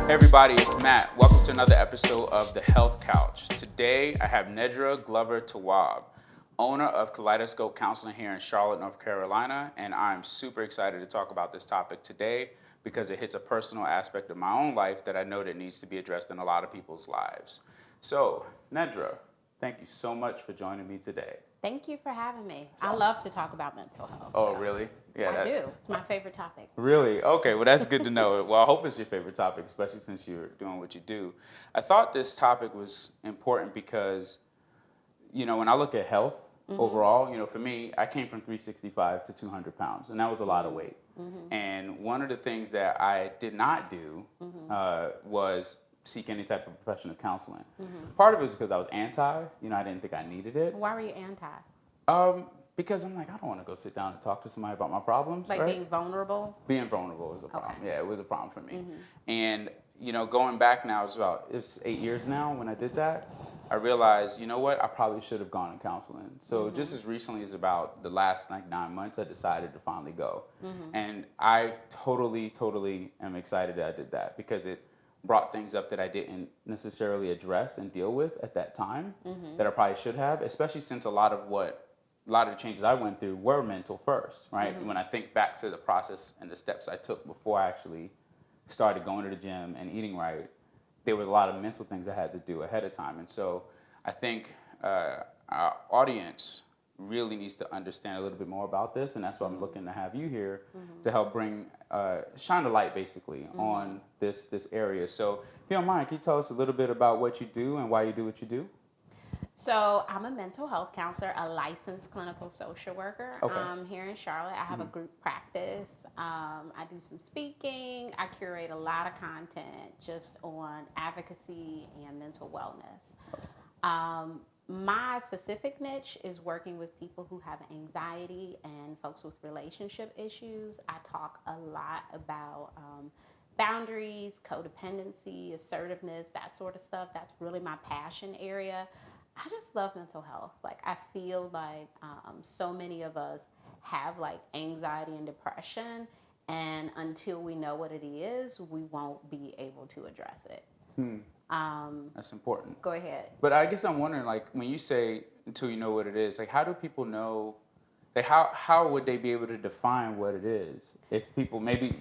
Hey everybody, it's Matt. Welcome to another episode of The Health Couch. Today I have Nedra Glover Tawwab, owner of Kaleidoscope Counseling here in Charlotte, North Carolina, and I'm super excited to talk about this topic today because it hits a personal aspect of my own life that I know that needs to be addressed in a lot of people's lives. So, Nedra, thank you so much for joining me today. Thank you for having me. I love to talk about mental health. Oh, so really? I do. It's my favorite topic. Really? Okay, well, that's good to know. Well, I hope it's your favorite topic, especially since you're doing what you do. I thought this topic was important because, when I look at health overall, for me, I came from 365 to 200 pounds, and that was a lot of weight. And one of the things that I did not do was seek any type of professional counseling. Part of it was because I was anti, I didn't think I needed it. Why were you anti? Because I'm like, I don't want to go sit down and talk to somebody about my problems. Like right? Being vulnerable? Being vulnerable is a problem. Okay. Yeah, it was a problem for me. And, going back now, it's 8 years now when I did that, I realized, you know what, I probably should have gone in counseling. So just as recently as about the last 9 months, I decided to finally go. And I totally am excited that I did that because it brought things up that I didn't necessarily address and deal with at that time that I probably should have, especially since a lot of the changes I went through were mental first, right? When I think back to the process and the steps I took before I actually started going to the gym and eating right, there was a lot of mental things I had to do ahead of time. And so I think our audience really needs to understand a little bit more about this, and that's why I'm looking to have you here to help bring, shine the light basically on this area. So if you don't mind, can you tell us a little bit about what you do and why you do what you do? So I'm a mental health counselor, a licensed clinical social worker. Okay. Here in Charlotte, I have a group practice. I do some speaking. I curate a lot of content just on advocacy and mental wellness. My specific niche is working with people who have anxiety and folks with relationship issues. I talk a lot about boundaries, codependency, assertiveness, that sort of stuff. That's really my passion area. I just love mental health. Like, I feel like so many of us have like anxiety and depression, and until we know what it is, we won't be able to address it. That's important. Go ahead. But I guess I'm wondering, like, when you say until you know what it is, like, how do people know? Like, how would they be able to define what it is? If people maybe,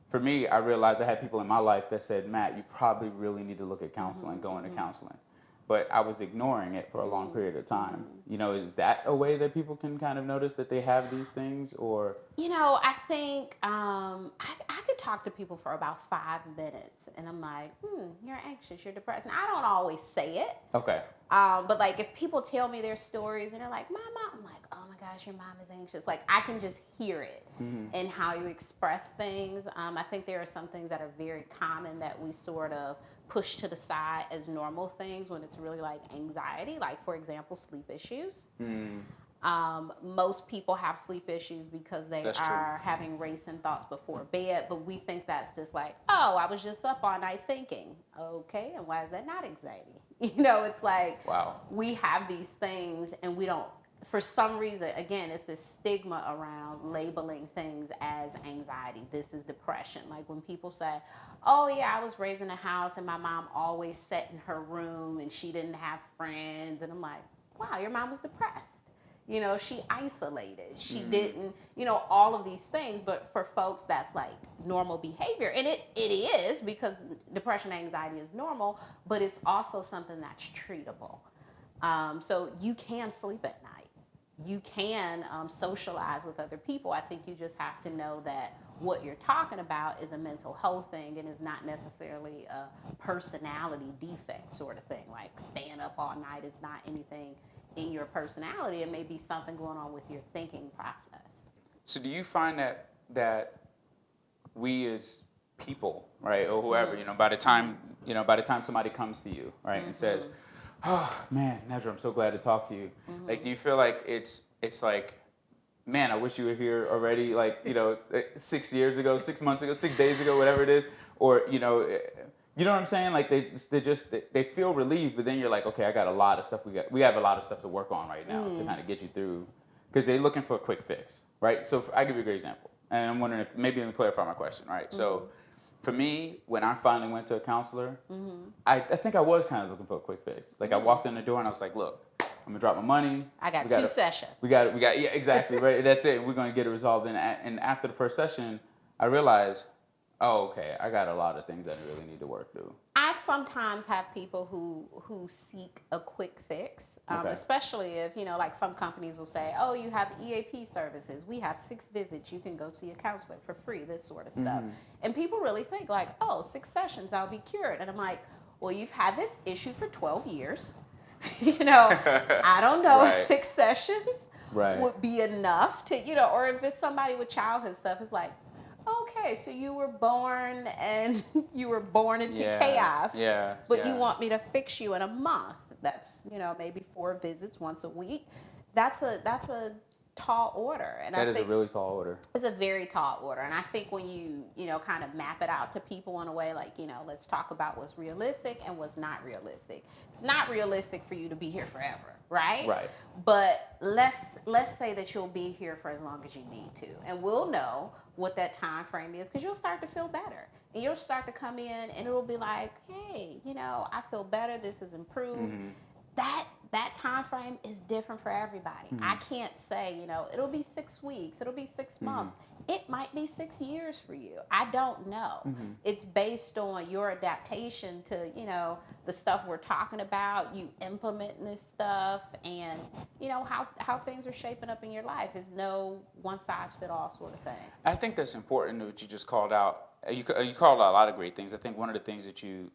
for me, I realized I had people in my life that said, Matt, you probably really need to look at counseling, go into counseling. But I was ignoring it for a long period of time. Is that a way that people can kind of notice that they have these things, or? I think I could talk to people for about 5 minutes, and I'm like, you're anxious, you're depressed. And I don't always say it. Okay. But like, if people tell me their stories and they're like, my mom, I'm like, oh my gosh, your mom is anxious. Like, I can just hear it in how you express things. I think there are some things that are very common that we sort of push to the side as normal things when it's really like anxiety. Like, for example, sleep issues. Most people have sleep issues because they are having racing thoughts before bed, but we think that's just like, oh, I was just up all night thinking. Okay, and why is that not anxiety? It's like, wow, we have these things and we don't, for some reason, again, it's this stigma around labeling things as anxiety. This is depression. Like, when people say, oh yeah, I was raised in a house and my mom always sat in her room and she didn't have friends. And I'm like, wow, your mom was depressed. She isolated. She didn't, all of these things. But for folks, that's like normal behavior. And it is, because depression and anxiety is normal, but it's also something that's treatable. So you can sleep at night. You can socialize with other people. I think you just have to know that what you're talking about is a mental health thing and is not necessarily a personality defect sort of thing. Like, staying up all night is not anything in your personality. It may be something going on with your thinking process. So do you find that we as people, right, or whoever, by the time somebody comes to you, right, and says, oh man, Nedra, I'm so glad to talk to you. Like, do you feel like it's like, man, I wish you were here already, like, 6 years ago, 6 months ago, 6 days ago, whatever it is, or you know what I'm saying? Like, they feel relieved, but then you're like, okay, I got a lot of stuff. We have a lot of stuff to work on right now to kind of get you through, because they're looking for a quick fix, right? So I give you a great example, and I'm wondering if maybe let me clarify my question, right? So for me, when I finally went to a counselor, Mm-hmm. I think I was kind of looking for a quick fix. Like I walked in the door and I was like, look, I'm gonna drop my money. I got We 2 gotta- sessions. We got, yeah, exactly, right. That's it. We're gonna get it resolved. And after the first session, I realized, oh, okay, I got a lot of things that I really need to work through. I sometimes have people who seek a quick fix, Okay. especially if, like some companies will say, oh, you have EAP services. We have 6 visits. You can go see a counselor for free, this sort of stuff. Mhm. And people really think like, oh, 6 sessions, I'll be cured. And I'm like, well, you've had this issue for 12 years. I don't know if Right. 6 sessions Right. would be enough to, or if it's somebody with childhood stuff, it's like, okay, so you were born and you were born into chaos. Yeah. But yeah. you want me to fix you in a month. That's, maybe 4 visits once a week. That's a tall order. And That I is think a really tall order. it's a very tall order. And I think when you, kind of map it out to people in a way like, let's talk about what's realistic and what's not realistic. It's not realistic for you to be here forever, right? Right. But let's say that you'll be here for as long as you need to. And we'll know what that time frame is because you'll start to feel better. And you'll start to come in and it'll be like, hey, I feel better. This has improved. Mm-hmm. That time frame is different for everybody. Mm-hmm. I can't say, it'll be 6 weeks, it'll be 6 months. It might be 6 years for you. I don't know. Mm-hmm. It's based on your adaptation to, the stuff we're talking about, you implementing this stuff, and, how things are shaping up in your life. It's no one size fit all sort of thing. I think that's important what you just called out. You called out a lot of great things. I think one of the things that you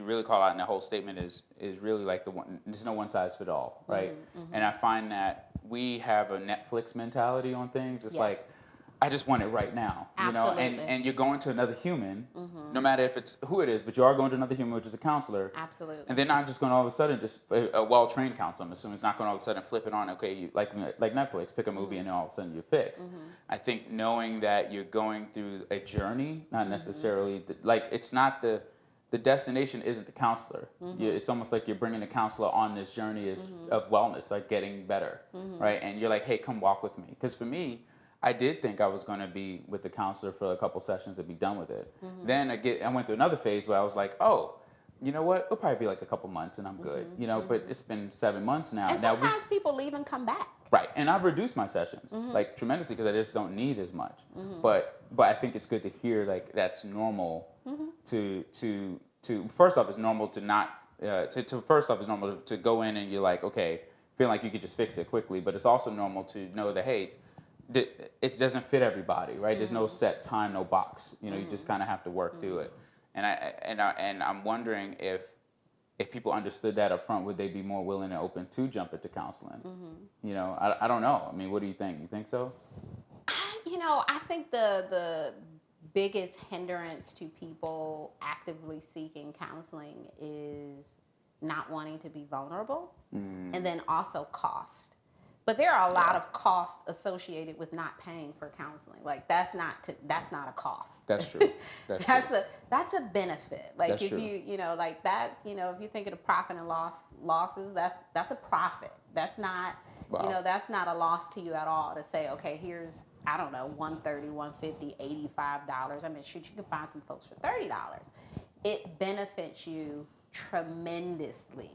really call out in the whole statement is really like there's no one size fit all, right? Mm-hmm. And I find that we have a Netflix mentality on things. It's Yes. like, I just want it right now, Absolutely. and you're going to another human, Mm-hmm. no matter if it's who it is, but you are going to another human, which is a counselor. Absolutely. And they're not just going to all of a sudden just a well-trained counselor. I'm assuming it's not going to all of a sudden flip it on. Okay, you like Netflix, pick a movie, Mm-hmm. and then all of a sudden you're fixed. Mm-hmm. I think knowing that you're going through a journey, not Mm-hmm. necessarily it's not the destination isn't the counselor. Mm-hmm. It's almost like you're bringing the counselor on this journey of wellness, like getting better, Mm-hmm. right? And you're like, hey, come walk with me. Because for me, I did think I was going to be with the counselor for a couple sessions and be done with it. Mm-hmm. Then I went through another phase where I was like, oh, you know what? It'll probably be like a couple months and I'm good. But it's been 7 months now. And sometimes people leave and come back. Right, and I've reduced my sessions Mm-hmm. like tremendously because I just don't need as much. But I think it's good to hear like that's normal to first off, it's normal to not first off, it's normal to go in and you're like, okay, feeling like you could just fix it quickly. But it's also normal to know that hey, it doesn't fit everybody, right? There's no set time, no box. You just kind of have to work through it. And I'm wondering if people understood that up front, would they be more willing and open to jump into counseling? I don't know. I mean, what do you think? You think so? I think the biggest hindrance to people actively seeking counseling is not wanting to be vulnerable, and then also cost. But there are a lot of costs associated with not paying for counseling. Like that's not a cost. That's true. That's a benefit. Like That's if true. if you think of the profit and losses, that's a profit. That's not Wow. that's not a loss to you at all to say, okay, here's I don't know, $130, $150, $85. I mean, shoot, you can find some folks for $30. It benefits you tremendously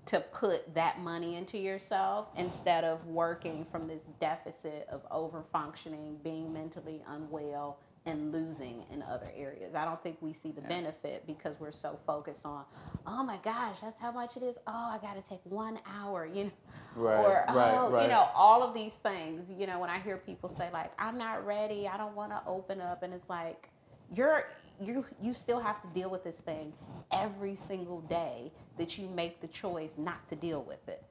to put that money into yourself instead of working from this deficit of over-functioning, being mentally unwell, and losing in other areas. I don't think we see the benefit because we're so focused on, oh my gosh, that's how much it is. Oh, I got to take 1 hour, Right, or right. all of these things. When I hear people say like, I'm not ready, I don't want to open up, and it's like, you still have to deal with this thing every single day that you make the choice not to deal with it.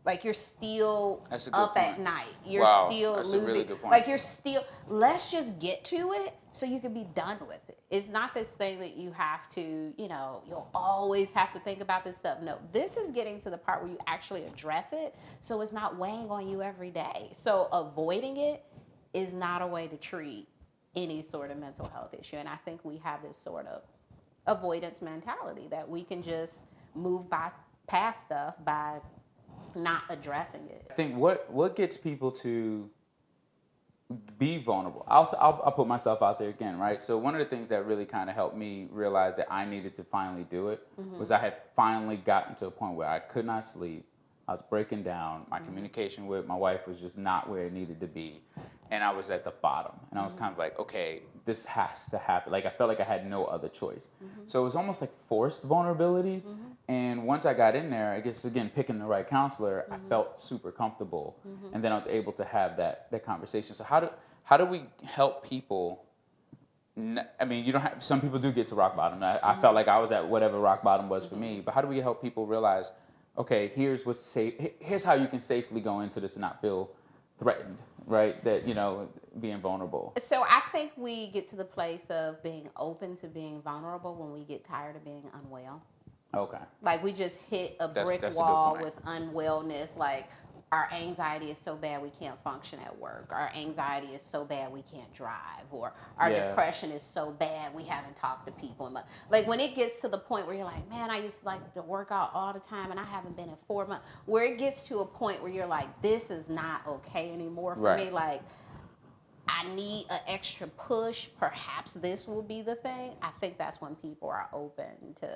Like you're still That's a good up at point. night. You're Wow, still that's a losing. really good point. Like you're still. Let's just get to it so you can be done with it. It's not this thing that you have to. You'll always have to think about this stuff. No, this is getting to the part where you actually address it, so it's not weighing on you every day. So avoiding it is not a way to treat any sort of mental health issue. And I think we have this sort of avoidance mentality that we can just move past stuff by not addressing it. I think what gets people to be vulnerable. I'll put myself out there again, right? So one of the things that really kind of helped me realize that I needed to finally do it was I had finally gotten to a point where I could not sleep. I was breaking down. My communication with my wife was just not where it needed to be. And I was at the bottom. And I was kind of like, okay, this has to happen. Like, I felt like I had no other choice. So it was almost like forced vulnerability. And once I got in there, I guess, again, picking the right counselor, I felt super comfortable. And then I was able to have that conversation. So how do we help people? I mean, you don't have, some people do get to rock bottom. I felt like I was at whatever rock bottom was for me. But how do we help people realize, okay, here's what's safe. Here's how you can safely go into this and not feel threatened, right? That, being vulnerable. So I think we get to the place of being open to being vulnerable when we get tired of being unwell. Okay. Like we just hit a brick That's a good wall point. with unwellness. Like our anxiety is so bad we can't function at work. Our anxiety is so bad we can't drive. Or our depression is so bad we haven't talked to people. Like when it gets to the point where you're like, man, I used to like to work out all the time and I haven't been in 4 months. Where it gets to a point where you're like, this is not okay anymore for me. Like I need an extra push. Perhaps this will be the thing. I think that's when people are open to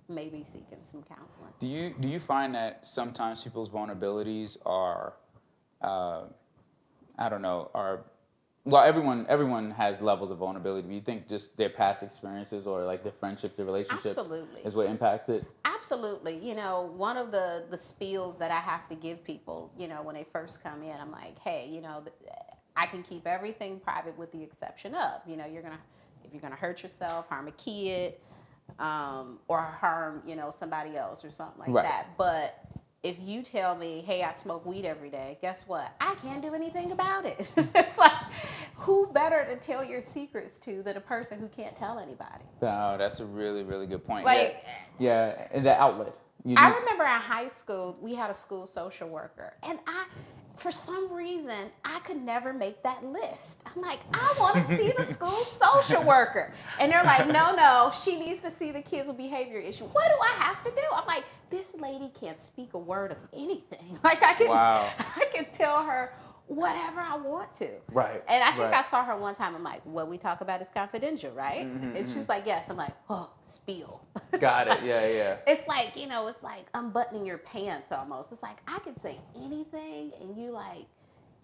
maybe seeking some counseling. Do you find that sometimes people's vulnerabilities are, I don't know, well, everyone has levels of vulnerability. Do you think just their past experiences or like their friendships, their relationships is what impacts it? Absolutely. One of the spills that I have to give people, when they first come in, I'm like, hey, I can keep everything private with the exception of, if you're gonna hurt yourself, harm a kid, or harm, somebody else or something like that. But if you tell me, hey, I smoke weed every day, guess what? I can't do anything about it. It's like, who better to tell your secrets to than a person who can't tell anybody? Oh, that's a really, really good point. Like, yeah, and the outlet. I remember in high school, we had a school social worker, and for some reason, I could never make that list. I'm like, I want to see the school social worker. And they're like, no, she needs to see the kids with behavior issue. What do I have to do? I'm like, this lady can't speak a word of anything. Like I can tell her whatever I want to. Right. And I think I saw her one time. I'm like, what we talk about is confidential, right? And she's like, yes. I'm like, oh, spill. Got it. Yeah. It's like, it's like unbuttoning your pants almost. It's like, I can say anything and you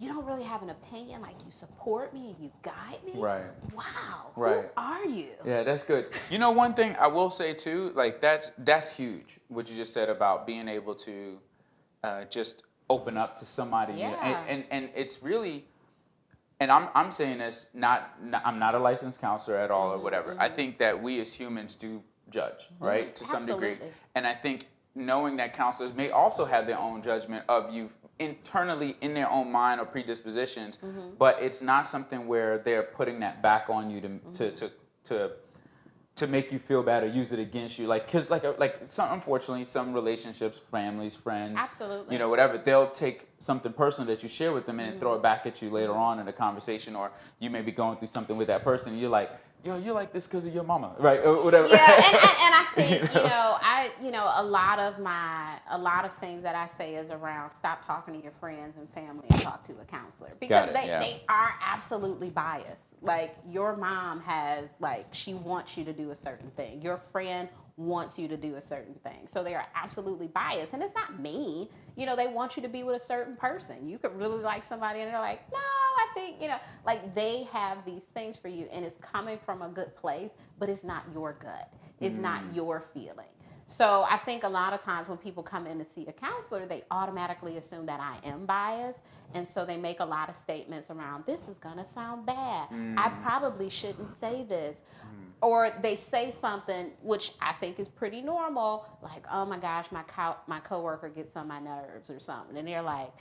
don't really have an opinion. Like you support me and you guide me. Right. Wow. Right. Who are you? Yeah, that's good. One thing I will say too, like that's huge. What you just said about being able to just open up to somebody. Yeah. And it's really, and I'm saying this I'm not a licensed counselor at all or whatever. I think that we as humans do judge, right, to some degree. And I think knowing that counselors may also have their own judgment of you internally in their own mind or predispositions, but it's not something where they're putting that back on you to make you feel bad or use it against you, because unfortunately some relationships, families, friends, absolutely, whatever, they'll take something personal that you share with them and then throw it back at you later on in the conversation, or you may be going through something with that person and you're like, yo, you're like this because of your mama, right, or whatever. Yeah, and I think a lot of things that I say is around stop talking to your friends and family and talk to a counselor, because they are absolutely biased. Like your mom she wants you to do a certain thing. Your friend wants you to do a certain thing. So they are absolutely biased. And it's not mean. They want you to be with a certain person. You could really like somebody and they're like, no, I think, they have these things for you and it's coming from a good place, but it's not your gut. It's not your feeling. So I think a lot of times when people come in to see a counselor, they automatically assume that I am biased. And so they make a lot of statements around, this is going to sound bad. I probably shouldn't say this. Or they say something, which I think is pretty normal, like, oh my gosh, my coworker gets on my nerves or something. And they're like,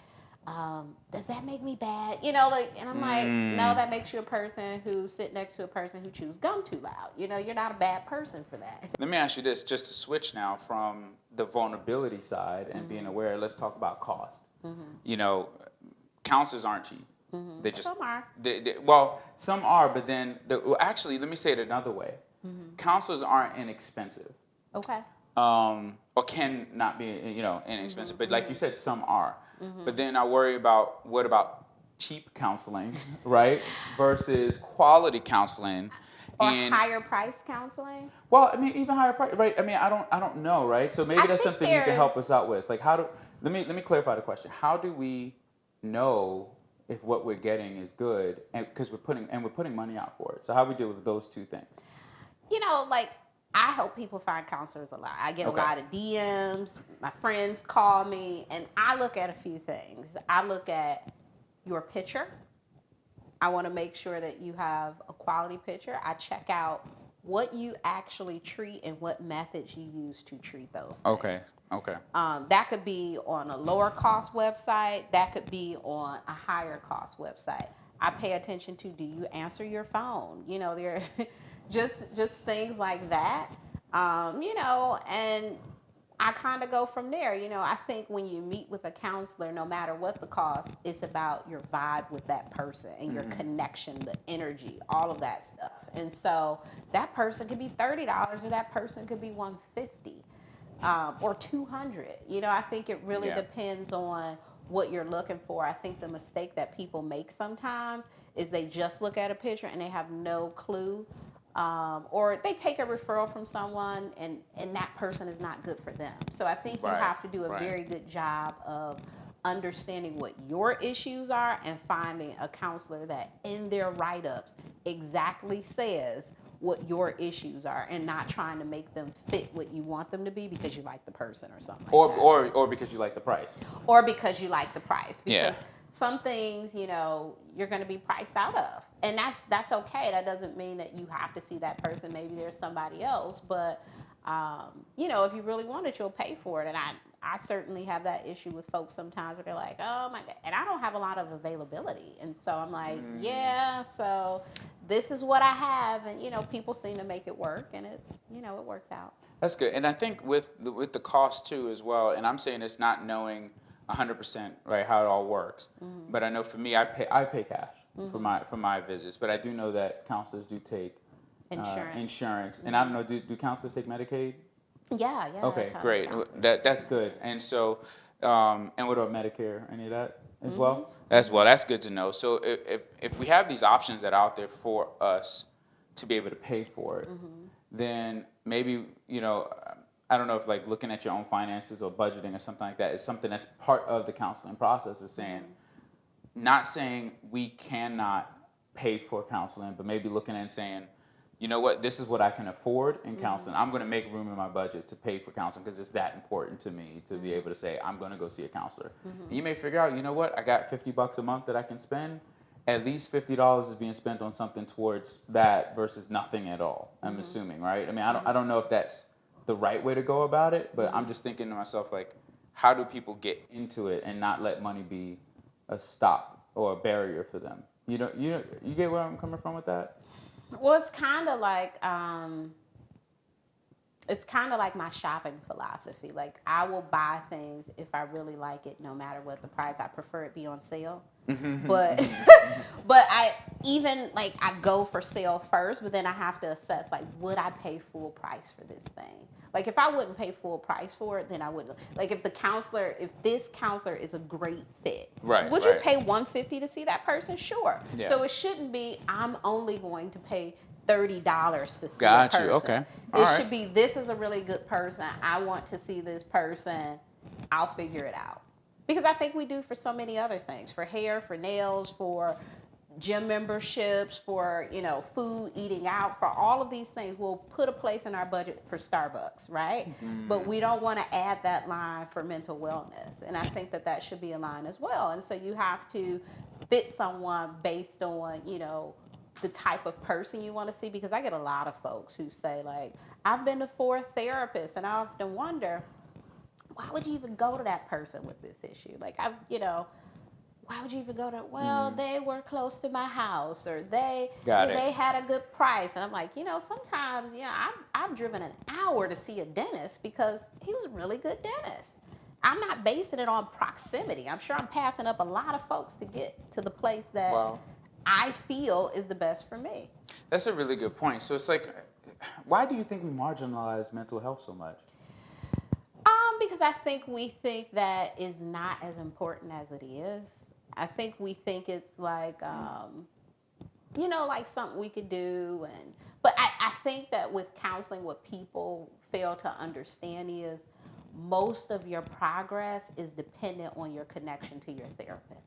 does that make me bad? And I'm like, no, that makes you a person who sit next to a person who chews gum too loud. You're not a bad person for that. Let me ask you this, just to switch now from the vulnerability side and being aware, let's talk about cost. Counselors aren't cheap. They just, some are. Well, some are, but then, actually, let me say it another way. Counselors aren't inexpensive. Okay. Or can not be, inexpensive. But like you said, some are. But then I worry about, what about cheap counseling, right, versus quality counseling. Or And higher price counseling. well, I mean, even higher price, right? I mean, I don't know, right? So maybe I that's think something you can help there's us out with. Like, let me clarify the question. How do we know if what we're getting is good, and because we're putting money out for it? So how do we deal with those two things? like I help people find counselors a lot. I get a Okay. lot of DMs. My friends call me, and I look at a few things. I look at your picture. I want to make sure that you have a quality picture. I check out what you actually treat and what methods you use to treat those things. Okay. Okay. That could be on a lower cost website. That could be on a higher cost website. I pay attention to, do you answer your phone? There just things like that. And I kind of go from there. I think when you meet with a counselor, no matter what the cost, it's about your vibe with that person and your connection, the energy, all of that stuff. And so that person could be $30 or that person could be $150 or $200. I think it really depends on what you're looking for. I think the mistake that people make sometimes is they just look at a picture and they have no clue. Or they take a referral from someone and that person is not good for them. So I think you have to do a very good job of understanding what your issues are and finding a counselor that in their write-ups exactly says what your issues are and not trying to make them fit what you want them to be because you like the person or something. Or because you like the price. Or because you like the price. Yeah. Because some things, you're going to be priced out of. And that's okay. That doesn't mean that you have to see that person. Maybe there's somebody else. But, if you really want it, you'll pay for it. And I certainly have that issue with folks sometimes where they're like, oh, my God. And I don't have a lot of availability. And so I'm like, yeah, so this is what I have. And, people seem to make it work. And it's, it works out. That's good. And I think with the cost, too, as well, and I'm saying it's not knowing 100%, right, how it all works. Mm-hmm. But I know for me, I pay cash for my visits. But I do know that counselors do take insurance. And I don't know, do counselors take Medicaid? Yeah. Okay, great. That's good. And so, and what about Medicare? Any of that as well? That's good to know. So if we have these options that are out there for us to be able to pay for it, then maybe, I don't know if like looking at your own finances or budgeting or something like that is something that's part of the counseling process, is saying, not saying we cannot pay for counseling, but maybe looking and saying, you know what, this is what I can afford in counseling. I'm going to make room in my budget to pay for counseling because it's that important to me to be able to say, I'm going to go see a counselor. And you may figure out, you know what, I got $50 a month that I can spend. At least $50 is being spent on something towards that versus nothing at all, I'm assuming, right? I mean, I don't know if that's the right way to go about it, but I'm just thinking to myself, like, how do people get into it and not let money be a stop or a barrier for them? You get where I'm coming from with that? Well, it's kind of like my shopping philosophy. Like, I will buy things if I really like it, no matter what the price. I prefer it be on sale. But I go for sale first, but then I have to assess, like, would I pay full price for this thing? Like, if I wouldn't pay full price for it, then I wouldn't. Like, if this counselor is a great fit, would you pay $150 to see that person? Sure. Yeah. So it shouldn't be, I'm only going to pay $30 to see a person. Okay. It should be, this is a really good person. I want to see this person. I'll figure it out. Because I think we do for so many other things, for hair, for nails, for gym memberships, for, food, eating out, for all of these things. We'll put a place in our budget for Starbucks, right? But we don't want to add that line for mental wellness. And I think that should be a line as well. And so you have to fit someone based on, the type of person you want to see. Because I get a lot of folks who say, like, I've been to 4 therapists, and I often wonder, why would you even go to that person with this issue? Like, why would you even go to, they were close to my house, or they had a good price. And I'm like, sometimes, I've driven an hour to see a dentist because he was a really good dentist. I'm not basing it on proximity. I'm sure I'm passing up a lot of folks to get to the place that I feel is the best for me. That's a really good point. So it's like, why do you think we marginalize mental health so much? Because I think we think that is not as important as it is. I think we think it's like, like something we could do. But I think that with counseling, what people fail to understand is most of your progress is dependent on your connection to your therapist.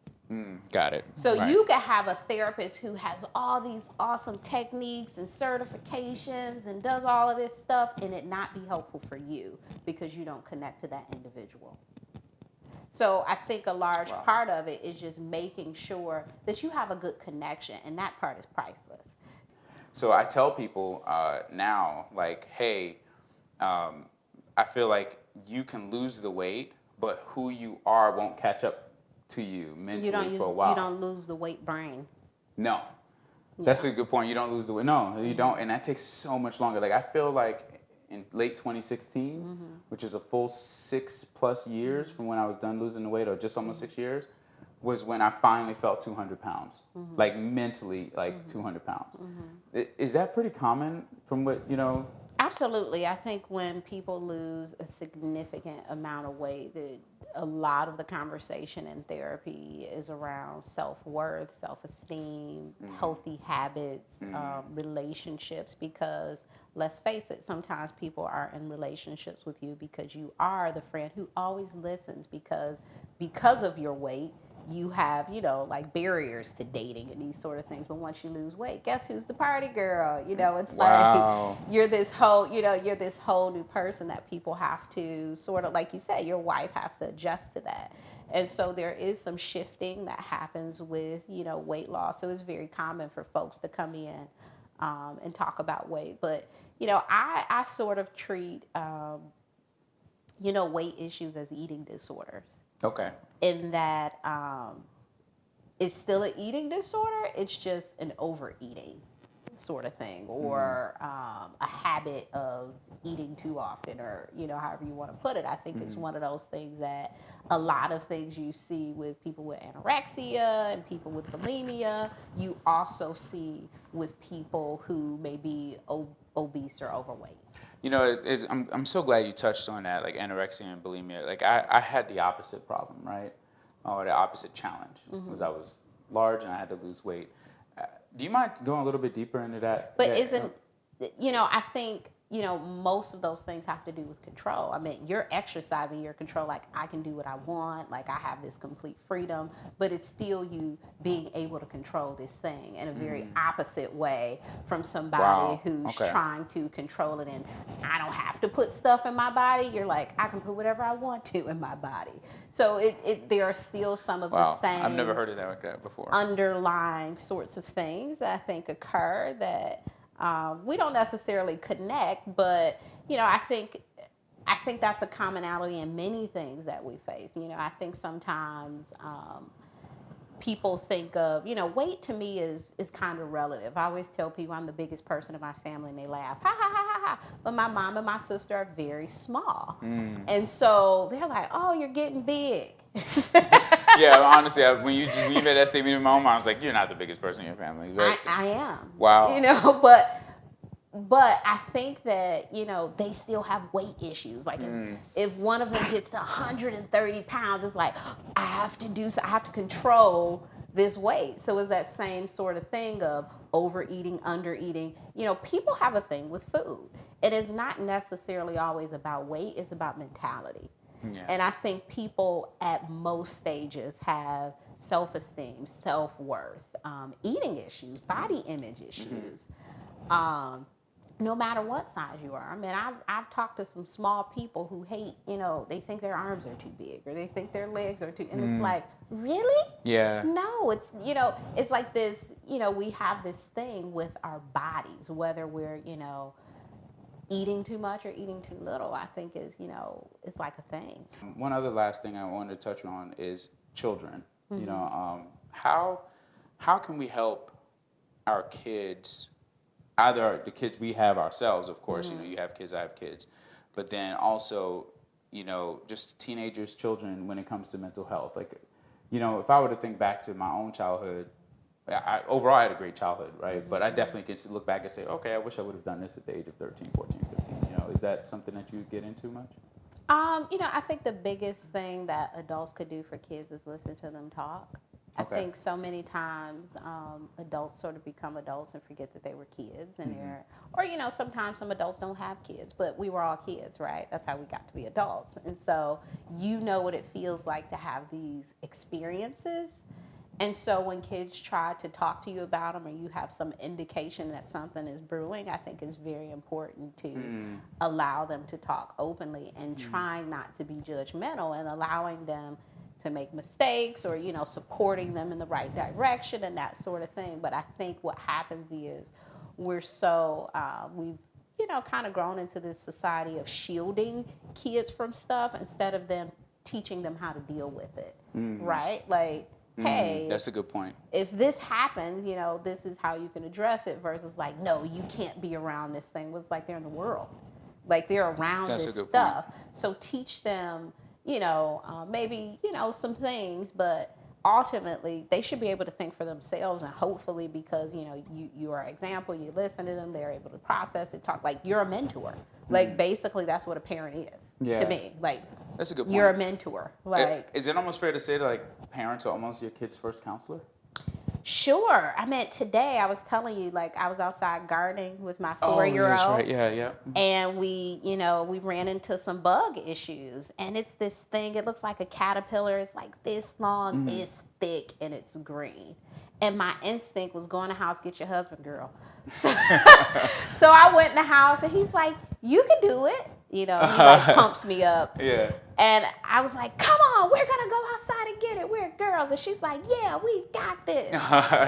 Got it. So Right. you could have a therapist who has all these awesome techniques and certifications and does all of this stuff and it not be helpful for you because you don't connect to that individual. So I think a large part of it is just making sure that you have a good connection, and that part is priceless. So I tell people now, like, hey, I feel like you can lose the weight, but who you are won't catch up to you mentally for a while. You don't lose the weight brain. No. That's a good point. You don't lose the weight. No, you don't. And that takes so much longer. Like, I feel like in late 2016, which is a full 6+ years from when I was done losing the weight, or just almost 6 years, was when I finally felt 200 pounds. Like, mentally, like 200 pounds. Is that pretty common from what, Absolutely. I think when people lose a significant amount of weight, a lot of the conversation in therapy is around self-worth, self-esteem, healthy habits, relationships, because let's face it, sometimes people are in relationships with you because you are the friend who always listens, because of your weight. You have, like barriers to dating and these sort of things. But once you lose weight, guess who's the party girl? It's like you're this whole new person that people have to sort of, like you said, your wife has to adjust to that. And so there is some shifting that happens with, weight loss. So it's very common for folks to come in and talk about weight. But, I sort of treat, weight issues as eating disorders. Okay. In that it's still an eating disorder, it's just an overeating sort of thing, or a habit of eating too often, or however you want to put it. I think it's one of those things that a lot of things you see with people with anorexia and people with bulimia, you also see with people who may be obese or overweight. I'm so glad you touched on that, like anorexia and bulimia. Like I had the opposite problem, right? Or the opposite challenge, was I was large and I had to lose weight. Do you mind going a little bit deeper into that? But I think, most of those things have to do with control. I mean, you're exercising your control, like I can do what I want, like I have this complete freedom, but it's still you being able to control this thing in a very opposite way from somebody who's trying to control it. And I don't have to put stuff in my body. You're like, I can put whatever I want to in my body. So there are still some of the same. I've never heard of that like that before. Underlying sorts of things that I think occur that we don't necessarily connect, but I think that's a commonality in many things that we face. I think sometimes people think of, weight to me is kind of relative. I always tell people I'm the biggest person in my family, and they laugh, ha ha ha ha ha. But my mom and my sister are very small, and so they're like, "Oh, you're getting big." Yeah, honestly, when you made that statement to my mom, I was like, "You're not the biggest person in your family." Right? I am. Wow. But I think that, they still have weight issues. Like if one of them gets to 130 pounds, it's like, I have to control this weight. So it's that same sort of thing of overeating, undereating. People have a thing with food. It is not necessarily always about weight. It's about mentality. Yeah. And I think people at most stages have self-esteem, self-worth, eating issues, body image issues. No matter what size you are. I mean, I've talked to some small people who hate, they think their arms are too big, or they think their legs are too, and it's like, really? Yeah. No, it's, it's like this, we have this thing with our bodies, whether we're, eating too much or eating too little, I think is, it's like a thing. One other last thing I wanted to touch on is children. How can we help our kids, either the kids we have ourselves, of course, you have kids, I have kids, but then also, just teenagers, children, when it comes to mental health. Like, if I were to think back to my own childhood, overall I had a great childhood, right? But I definitely can look back and say, okay, I wish I would have done this at the age of 13, 14, 15. Is that something that you get into much? I think the biggest thing that adults could do for kids is listen to them talk. I Okay. think so many times adults sort of become adults and forget that they were kids, and they're, or sometimes some adults don't have kids, but we were all kids, right? That's how we got to be adults, and so you know what it feels like to have these experiences. And so when kids try to talk to you about them, or you have some indication that something is brewing, I think it's very important to allow them to talk openly and trying not to be judgmental and allowing them to make mistakes, or supporting them in the right direction and that sort of thing. But I think what happens is we're so we've kind of grown into this society of shielding kids from stuff instead of them teaching them how to deal with it, right? Like, hey, that's a good point. if this happens, this is how you can address it, versus like, no, you can't be around this thing. It's like they're in the world, like they're around That's this a good stuff. So teach them, maybe some things, but ultimately they should be able to think for themselves, and hopefully, because you are an example, you listen to them, they're able to process it, talk, like you're a mentor. Like basically that's what a parent is to me. Like, that's a good point. you're a mentor. Like, is it almost fair to say that like parents are almost your kid's first counselor? sure. I mean, today I was telling you, like, I was outside gardening with my 4-year-old. That's right. Yeah. And we ran into some bug issues. And it's this thing, it looks like a caterpillar. It's like this long, it's thick, and it's green. And my instinct was, go in the house, get your husband, girl. So, so I went in the house, and he's like, you can do it. He like pumps me up. Yeah. And I was like, come on, we're going to go outside and get it. We're girls. And she's like, yeah, we got this.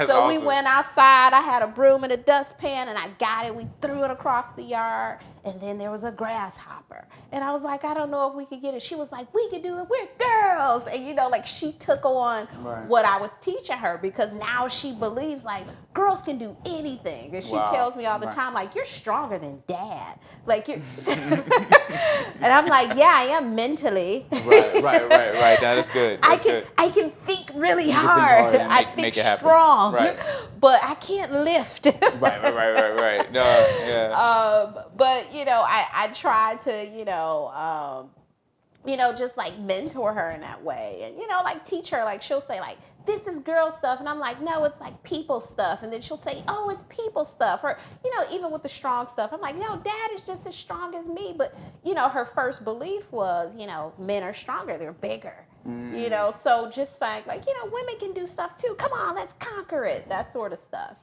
So we went outside. I had a broom and a dustpan, and I got it. We threw it across the yard. And then there was a grasshopper. And I was like, I don't know if we could get it. She was like, we can do it. We're girls. And, like, she took on what I was teaching her, because now she believes, like, girls can do anything. And she tells me all the time, like, you're stronger than dad. Like, you're... And I'm like, yeah, I am mentally. Right. That is good. I can think really hard. I think strong. Right. But I can't lift. Right. No, yeah. But I try to just like mentor her in that way, and like teach her. Like, she'll say, like, this is girl stuff, and I'm like, no, it's like people stuff. And then she'll say, oh, it's people stuff. Or even with the strong stuff, I'm like, no, dad is just as strong as me. But her first belief was, men are stronger, they're bigger. So just saying, like, women can do stuff too, come on, let's conquer it, that sort of stuff.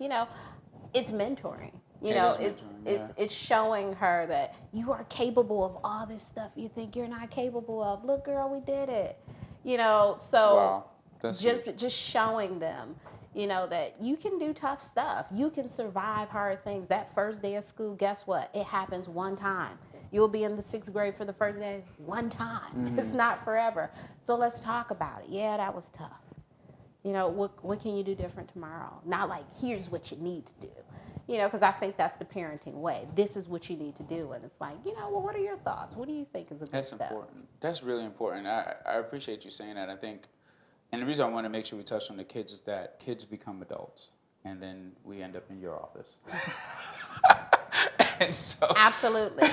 It's mentoring. It's showing her that you are capable of all this stuff you think you're not capable of. Look, girl, we did it. So just showing them, that you can do tough stuff. You can survive hard things. That first day of school, guess what? It happens one time. You'll be in the 6th grade for the first day one time. It's not forever. So let's talk about it. Yeah, that was tough. What can you do different tomorrow? Not like, here's what you need to do. Because I think that's the parenting way. This is what you need to do. And it's like, well, what are your thoughts? What do you think is a good step? That's important. That's really important. I appreciate you saying that. I think, and the reason I want to make sure we touch on the kids is that kids become adults, and then we end up in your office. And so, absolutely.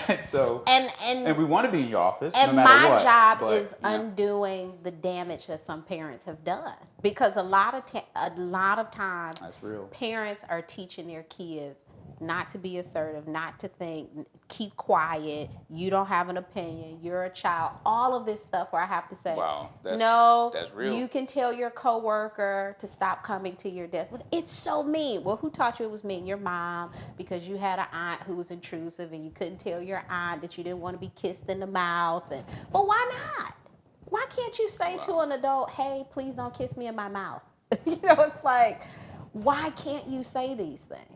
And we want to be in your office, and no matter my what. job is undoing the damage that some parents have done, because a lot of times, that's real. Parents are teaching their kids not to be assertive, not to think, keep quiet, you don't have an opinion, you're a child, all of this stuff where I have to say, that's real. You can tell your coworker to stop coming to your desk, but it's so mean. Well, who taught you it was mean? Your mom, because you had an aunt who was intrusive and you couldn't tell your aunt that you didn't want to be kissed in the mouth. But why not? Why can't you say to an adult, hey, please don't kiss me in my mouth? It's like, why can't you say these things?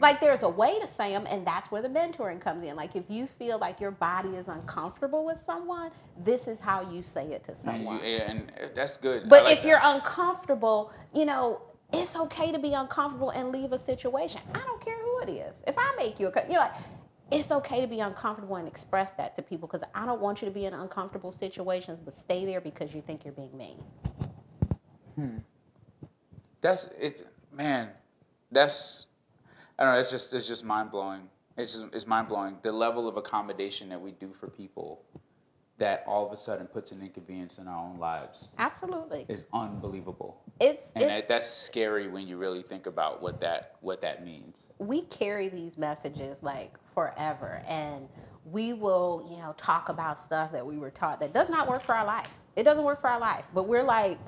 Like, there's a way to say them, and that's where the mentoring comes in. Like, if you feel like your body is uncomfortable with someone, this is how you say it to someone. And that's good. But if you're uncomfortable, it's okay to be uncomfortable and leave a situation. I don't care who it is. If I make you it's okay to be uncomfortable and express that to people, because I don't want you to be in uncomfortable situations, but stay there because you think you're being mean. That's it, man. I don't know. It's just mind blowing. It's mind blowing the level of accommodation that we do for people that all of a sudden puts an inconvenience in our own lives Absolutely. is unbelievable. It's That's scary when you really think about what that means. we carry these messages like forever, and we will, talk about stuff that we were taught that does not work for our life. It doesn't work for our life, but we're like,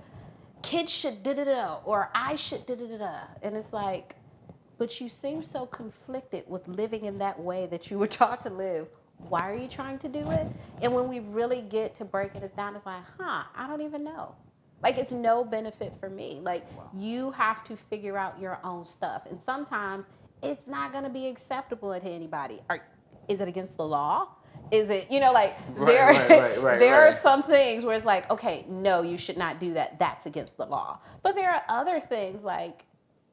kids should da da da, or I should da da da da, and it's like, but you seem so conflicted with living in that way that you were taught to live. Why are you trying to do it? And when we really get to breaking this down, it's like, I don't even know. Like, it's no benefit for me. Like, you have to figure out your own stuff. And sometimes it's not going to be acceptable to anybody. Is it against the law? Is it, there are some things where it's like, okay, no, you should not do that. That's against the law. But there are other things like,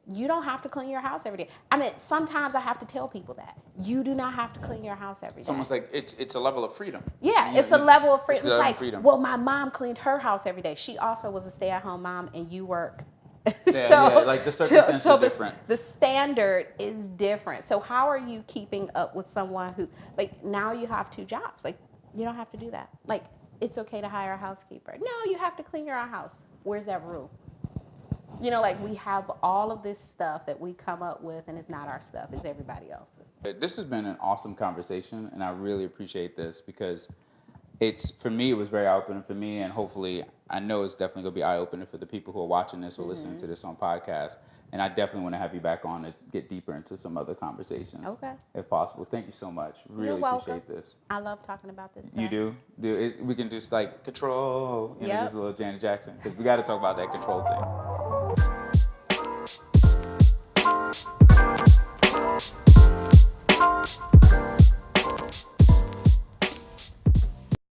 you don't have to clean your house every day. I mean, sometimes I have to tell people that. You do not have to clean your house every day. It's almost like it's a level of freedom. Yeah, it's a level of freedom. It's like, freedom. Well, my mom cleaned her house every day. She also was a stay-at-home mom, and you work. Like the circumstances are different. The standard is different. So how are you keeping up with someone who, like, now you have 2 jobs? Like, you don't have to do that. Like, it's okay to hire a housekeeper. No, you have to clean your own house. Where's that rule? Like, we have all of this stuff that we come up with, and it's not our stuff, it's everybody else's. This has been an awesome conversation, and I really appreciate this because for me, it was very eye-opening for me, and hopefully, I know it's definitely going to be eye-opening for the people who are watching this or listening to this on podcast. And I definitely want to have you back on to get deeper into some other conversations. Okay. If possible. Thank you so much. Really appreciate this. I love talking about this stuff. You do? We can just like control, just a little Janet Jackson. Because we got to talk about that control thing.